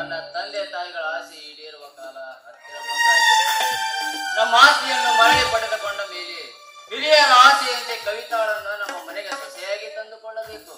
ನನ್ನ ತಂದೆ ತಾಯಿಗಳ ಆಸೆ ಈಡೇರುವ ಕಾಲ ಹತ್ತಿರ ಬಂದಾಯಿತು. ನಮ್ಮ ಆಸೆಯನ್ನು ಮರಳಿ ಪಡೆದುಕೊಂಡ ಮೇಲೆ ಹಿರಿಯರ ಆಸೆಯಂತೆ ಕವಿತಾಳನ್ನು ನಮ್ಮ ಮನೆಗೆ ಸೊಸೆಯಾಗಿ ತಂದುಕೊಳ್ಳಬೇಕು.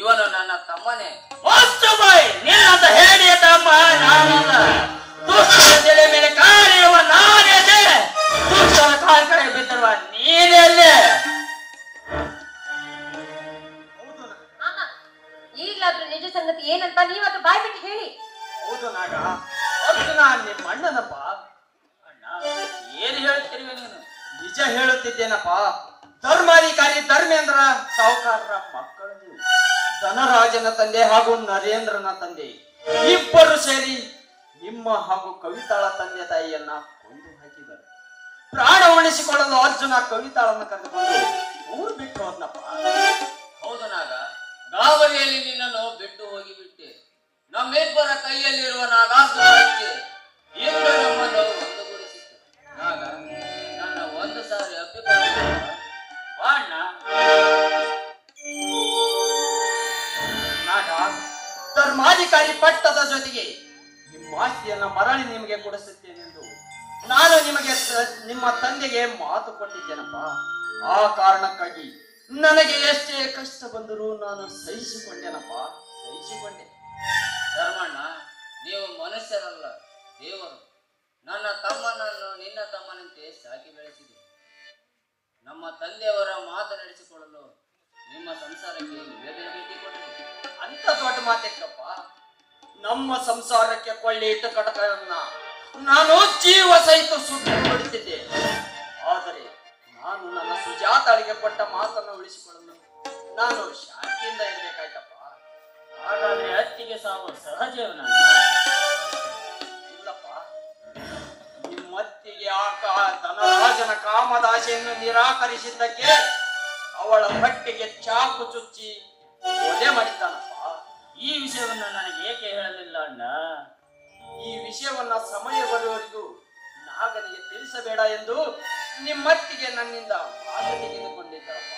ಇವನು ನನ್ನ ತಮ್ಮನೇ. ನಿನ್ನಂತ ಹೇಳಿ ತಮ್ಮ ನಾನಲ್ಲ. ದುಷ್ಟರ ತಲೆ ಮೇಲೆ ಕಾಲಿರುವ ನಾನೆದೆ, ದುಷ್ಟರ ಕಾಲ ಕಡೆ ಬಿದ್ದಿರುವ ನೀನೆಲ್ಲೇ. ಈಗಲಾದ್ರೂ ನಿಜ ಸಂಗತಿ ಏನಂತ ನೀವತ್ತು ಬಾಯ್ ಬಿಟ್ಟು ಹೇಳಿ. ಹೌದು ನಾಗ, ಅರ್ಜುನ ನಿಮ್ಮ ಅಣ್ಣನಪ್ಪ. ಅಣ್ಣ, ಏನು ಹೇಳುತ್ತಿರುವೆ ನೀನು? ನಿಜ ಹೇಳುತ್ತಿದ್ದೇನಪ್ಪ. ಧರ್ಮಾಧಿಕಾರಿ ಧರ್ಮೇಂದ್ರ ಸಾಹುಕಾರರ ಮಕ್ಕಳು ನೀವು. ಧನರಾಜನ ತಂದೆ ಹಾಗೂ ನರೇಂದ್ರನ ತಂದೆ ಇಬ್ಬರು ಸೇರಿ ನಿಮ್ಮ ಹಾಗೂ ಕವಿತಾಳ ತಂದೆ ತಾಯಿಯನ್ನ ಕೊಂದು ಹಾಕಿದರು. ಪ್ರಾಣ ಉಳಿಸಿಕೊಳ್ಳಲು ಅರ್ಜುನ ಕವಿತಾಳನ್ನ ಕರೆದುಕೊಂಡು ಊರು ಬಿಟ್ಟು ಹೋದ್ನಪ್ಪ. ಹೌದು ನಾಗ, ಗಾಬರಿಯಲ್ಲಿ ನಿನ್ನನ್ನು ಬಿಟ್ಟು ಹೋಗಿಬಿಟ್ಟೆ. ನಮ್ಮಿಬ್ಬರ ಕೈಯಲ್ಲಿರುವ ನಾಗಾಸ್ತ್ರಕ್ಕೆ ಇಂದು ನಮ್ಮನ್ನು ಒಂದುಗೂಡಿಸಿತ್ತು. ನಾಗ, ನನ್ನ ಒಂದು ಸಾರಿ ಅಪ್ಪಿಕೊಳ್ಳ ಅಣ್ಣ. ನಾಗ, ಧರ್ಮಾಧಿಕಾರಿ ಪಟ್ಟದ ಜೊತೆಗೆ ನಿಮ್ಮ ಆಸ್ತಿಯನ್ನ ಮರಳಿ ನಿಮಗೆ ಕೊಡಿಸುತ್ತೇನೆಂದು ನಾನು ನಿಮ್ಮ ತಂದೆಗೆ ಮಾತು ಕೊಟ್ಟಿದ್ದೇನಪ್ಪ. ಆ ಕಾರಣಕ್ಕಾಗಿ ನನಗೆ ಎಷ್ಟೇ ಕಷ್ಟ ಬಂದರೂ ನಾನು ಸಹಿಸಿಕೊಂಡೆನಪ್ಪ, ಸಹಿಸಿಕೊಂಡೆ. ಧರ್ಮಣ್ಣ, ನೀವು ಮನುಷ್ಯರಲ್ಲ, ದೇವರು. ನನ್ನ ತಮ್ಮನನ್ನು ನಿನ್ನ ತಮ್ಮನಂತೆ ಸಾಕಿ ಬೆಳೆಸಿದೆ. ನಮ್ಮ ತಂದೆಯವರ ಮಾತು ನಡೆಸಿಕೊಳ್ಳಲು ನಿಮ್ಮ ಸಂಸಾರಕ್ಕೆ ಬೇಟಿಕೊಟ್ಟಿದೆ. ಅಂತ ದೊಡ್ಡ ಮಾತೆಕ್ಕಪ್ಪ. ನಮ್ಮ ಸಂಸಾರಕ್ಕೆ ಕೊಳ್ಳಿ ಇಟ್ಟು ಕಡತನ್ನ ನಾನು ಜೀವ ಸಹಿತ ಸುಟ್ಟು ಬಿಡುತ್ತಿದ್ದೆ. ಆದರೆ ನಾನು ನನ್ನ ಸುಜಾತಾಳಿಗೆ ಕೊಟ್ಟ ಮಾತನ್ನು ಉಳಿಸಿಕೊಳ್ಳಲು ನಾನು ಶಾಂತಿಯಿಂದ ಇರಬೇಕಾಯ್ತಪ್ಪ. ಹಾಗಾದ್ರೆ ಅತ್ತಿಗೆ ಸಾವು ಸಹಜವನ? ಇಲ್ಲಪ್ಪ, ನಿಮ್ಮತ್ತಿಗೆ ಧನರಾಜನ ಕಾಮದಾಸೆಯನ್ನು ನಿರಾಕರಿಸಿದ್ದಕ್ಕೆ ಅವಳ ಹೊಟ್ಟೆಗೆ ಚಾಕು ಚುಚ್ಚಿ ಕೊಲೆ ಮಾಡಿದ್ದಾನಪ್ಪ. ಈ ವಿಷಯವನ್ನು ನನಗೆ ಏಕೆ ಹೇಳಲಿಲ್ಲ ಅಣ್ಣ? ಈ ವಿಷಯವನ್ನ ಸಮಯ ಬರುವವರೆಗೂ ನಾಗನಿಗೆ ತಿಳಿಸಬೇಡ ಎಂದು ನಿಮ್ಮತ್ತಿಗೆ ನನ್ನಿಂದ ಮಾತು ತೆಗೆದುಕೊಂಡಿದ್ದರಪ್ಪ.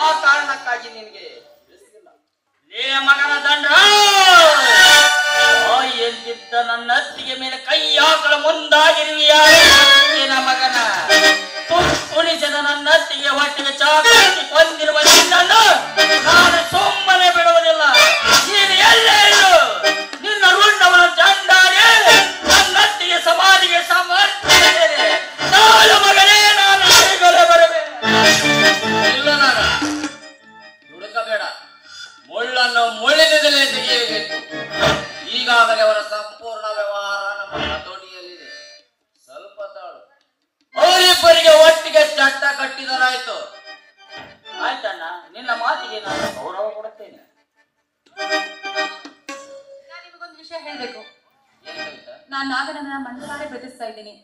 ಆ ಕಾರಣಕ್ಕಾಗಿ ನಿನಗೆ ತಿಳಿಸಲಿಲ್ಲ. ಲೇ ಮಗನ ದಂಡ, ಎಂದಿದ್ದ ನನ್ನ ಅತ್ತಿಗೆ ಮೇಲೆ ಕೈ ಹಾಕಲು ಮುಂದಾಗಿರುವಿಯ ಮಗನ. ಉಳಿಸಿದ ನನ್ನ ಅತ್ತಿಗೆ ಹೊಟ್ಟೆಗೆ ಚಾಕು ಕೊಂದಿರುವ ನಿನ್ನನ್ನು ನಾನು ಸುಮ್ಮನೆ ಬಿಡುವುದಿಲ್ಲ. ನೀನು ಎಲ್ಲೇ ಇರು, ನಿನ್ನ ರುಂಡವನ ಚಂಡಾರೆ ನನ್ನ ಅತ್ತಿಗೆ ಸಮಾಧಿಗೆ ಸಮರ್ಪಿಸಿದ್ದೇನೆ. ನಾನು ಮಗನೇ, ನಾನು ಈಗಲೇ ಬರುವೆ. ಇಲ್ಲ ನಾಗ, ಹುಡುಕಬೇಡ. ಮುಳ್ಳನ್ನು ಮುಳ್ಳಿನಿಂದಲೇ ತೆಗೆಯಬೇಕು. ಈಗಾಗಲೇ ಅವರ ಸಂಪೂರ್ಣ ವ್ಯವಹಾರ ನಮ್ಮ ಹತೋಟಿಯಲ್ಲಿದೆ. ಸ್ವಲ್ಪ ತಾಳು. ಅವರಿಬ್ಬರಿಗೆ ಒಟ್ಟಿಗೆ ಚಟ್ಟ ಕಟ್ಟಿದರಾಯ್ತು. ಆಯ್ತಣ್ಣ, ನಿನ್ನ ಮಾತಿಗೆ ನಾನು ಗೌರವ ಕೊಡುತ್ತೇನೆ. ನಾನು ನಿಮಗೊಂದು ವಿಷಯ ಹೇಳ್ಬೇಕು. ನಾನು ನಾಗನನ್ನ ಮನಸಾರೆ ಪ್ರೀತಿಸ್ತಾ ಇದ್ದೀನಿ.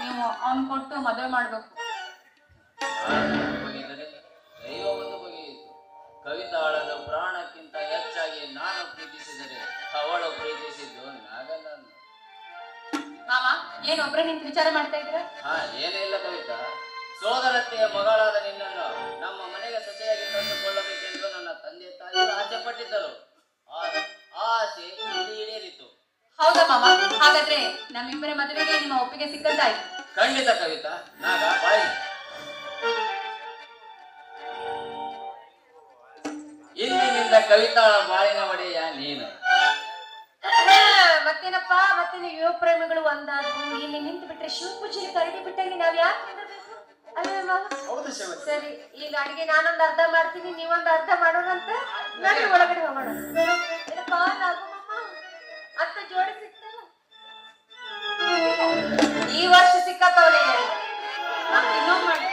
ನೀವು ಅವನ್ ಕೊಟ್ಟು ಮದುವೆ ಮಾಡ್ಬೇಕು. ದೈವ ಒಂದು ಬಗೆಯಿತು. ಕವಿತಾಳನ್ನು ಪ್ರಾಣಕ್ಕಿಂತ ಹೆಚ್ಚಾಗಿ ನಾನು ಪ್ರೀತಿಸಿದರೆ ಅವಳು ಪ್ರೀತಿಸಿದ್ದು ನಾಗನನ್ನು. ಮಾಮ, ಏನು ಒಬ್ಬರೇ ನಿಂತು ವಿಚಾರ ಮಾಡ್ತಾ ಇದ್ರ? ಏನೇ ಇಲ್ಲ ಕವಿತಾ, ಸೋದರತ್ತೆಯ ಮಗಳಾದ ನಿನ್ನನ್ನು ನಮ್ಮ ಮನೆಗೆ ಸೊಸೆಯಾಗಿ ತಂದುಕೊಳ್ಳಬೇಕೆಂದು ನನ್ನ ತಂದೆ ತಾಯಿ ಆಸೆ ಪಟ್ಟಿದ್ದರು. ಆ ಆಸೆ ಈಡೇರಿತು. ಹೌದಾ ಮಾಮ? ಹಾಗಾದ್ರೆ ನಮ್ಮಿಬ್ಬರ ಮದುವೆಗೆ ನಿಮ್ಮ ಒಪ್ಪಿಗೆ ಸಿಕ್ಕಂತಾಯ್ತು. ಖಂಡಿತ ಕವಿತಾ. ನಾಗ, ಬಾಯಿ. ಇಂದಿನಿಂದ ಕವಿತಾಳ ಬಾಳಿನ ಒಡೆಯ ನೀನು. ಮತ್ತೇನಪ್ಪ, ಮತ್ತೇನು ಯುವ ಪ್ರೇಮಿಗಳು ಒಂದಾದ್ರು ಇಲ್ಲಿ ನಿಂತು ಬಿಟ್ರೆ ಶಿವಪೂಜೆಗೆ ಕರಡಿ ಬಿಟ್ಟಂಗೆ ನಾವ್ ಯಾಕೆ ನಿಂದಿರ್ಬೇಕು? ಅಲ್ವೇ ಮಾವ? ಸರಿ, ಈಗ ಅಡಿಗೆ ನಾನೊಂದು ಅರ್ಧ ಮಾಡ್ತೀನಿ, ನೀವೊಂದು ಅರ್ಧ ಮಾಡೋಣಂತ. ನಡಿ ಒಳಗಡೆ ಹೋಗೋಣ. ಏನಪ್ಪ ನಾಗಮ್ಮ, ಅತ್ತ ಜೋಡಿ ಸಿಗ್ತಲ್ಲ? ಈ ವರ್ಷ ಸಿಕ್ಕತ್ತವನೇ ಇನ್ನೊಂದು ಮಾಡಿ.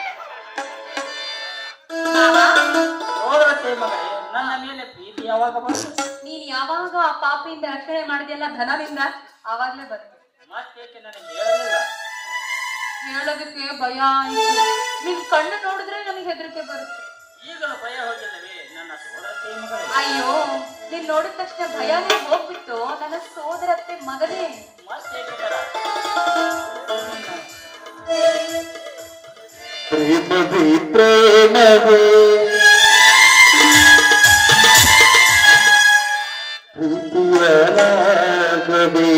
ನನ್ನ ಮೇಲೆ ಪ್ರೀತಿ ಯಾವಾಗ ಬಂತು? ನೀನ್ ಯಾವಾಗ ಆ ಪಾಪಿಯಿಂದ ರಕ್ಷಣೆ ಮಾಡಿದೆಯಲ್ಲ ಧನದಿಂದ, ಆವಾಗ್ಲೇ ಬಂತು. ಮತ್ತೇಕೆ ನನಗೆ ಹೇಳಲಿಲ್ಲ? ಹೇಳೋದಕ್ಕೆ ಭಯ ಆಯ್ತು. ನಿನ್ ಕಣ್ಣು ನೋಡಿದ್ರೆ ನನಗೆ ಹೆದರಿಕೆ ಬರುತ್ತೆ. ಈಗಲೂ ಭಯ ಹೋಗಿಲ್ಲವೇ ನನ್ನ ಸೋದರತ್ತೆ ಮಗಳೇ? ಅಯ್ಯೋ, ನೀನ್ ನೋಡಿದ ತಕ್ಷಣ ಭಯನೇ ಹೋಗ್ಬಿಟ್ಟು ನನ್ನ ಸೋದರತ್ತೆ ಮಗನೇ. ಮತ್ತೇಕೆ ಪ್ರೇಮವೇ ಪ್ರೀತಿಯರಾಗವೇ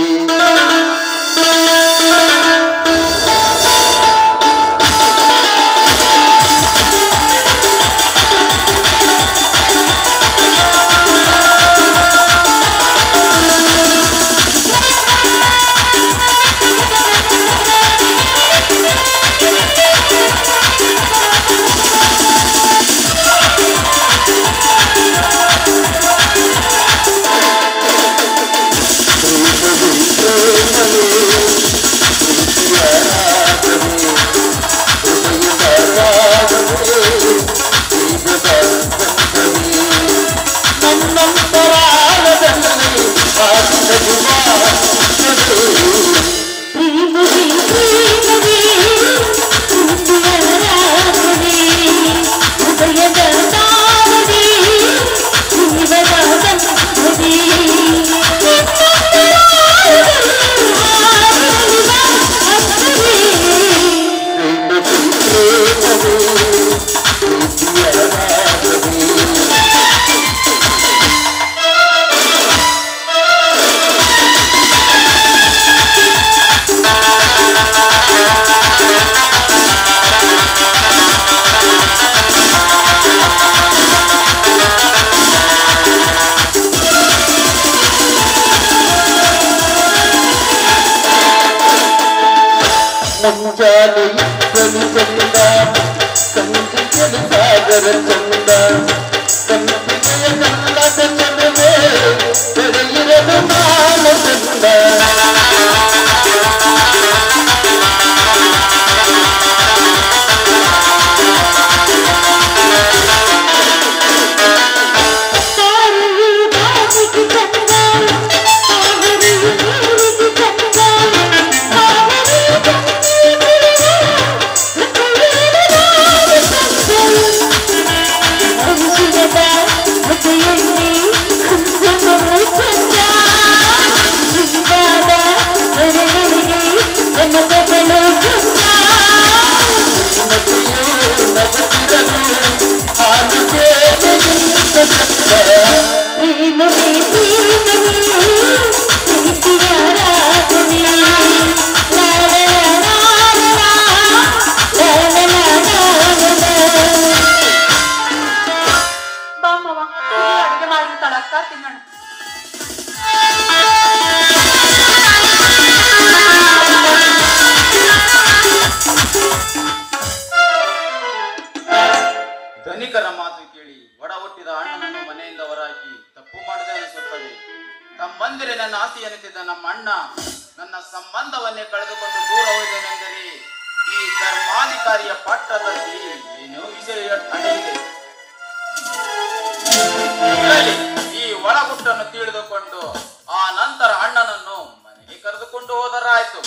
ಧನಿಕರ ಮಾತು ಕೇಳಿ ಒಡ ಹುಟ್ಟಿದ ಅಣ್ಣನನ್ನು ಮನೆಯಿಂದ ಹೊರಹಾಕಿ ತಪ್ಪು ಮಾಡದೆ ಅನಿಸುತ್ತದೆ. ತಮ್ಮಂದಿರೆ ನನ್ನ ಆಸ್ತಿ ಎನ್ನುತ್ತಿದ್ದ ನಮ್ಮ ಅಣ್ಣ ನನ್ನ ಸಂಬಂಧವನ್ನೇ ಕಳೆದುಕೊಂಡು ದೂರ ಹೋದನೆಂದರೆ ಈ ಧರ್ಮಾಧಿಕಾರಿಯ ಪಟ್ಟದಲ್ಲಿ ಏನೋ ವಿಷಯ ಅಡಗಿದೆ. ಈ ಒಳಗುಟ್ಟನ್ನು ತಿಳಿದುಕೊಂಡು ಆ ನಂತರ ಅಣ್ಣನನ್ನು ಮನೆಗೆ ಕರೆದುಕೊಂಡು ಹೋದರಾಯ್ತು.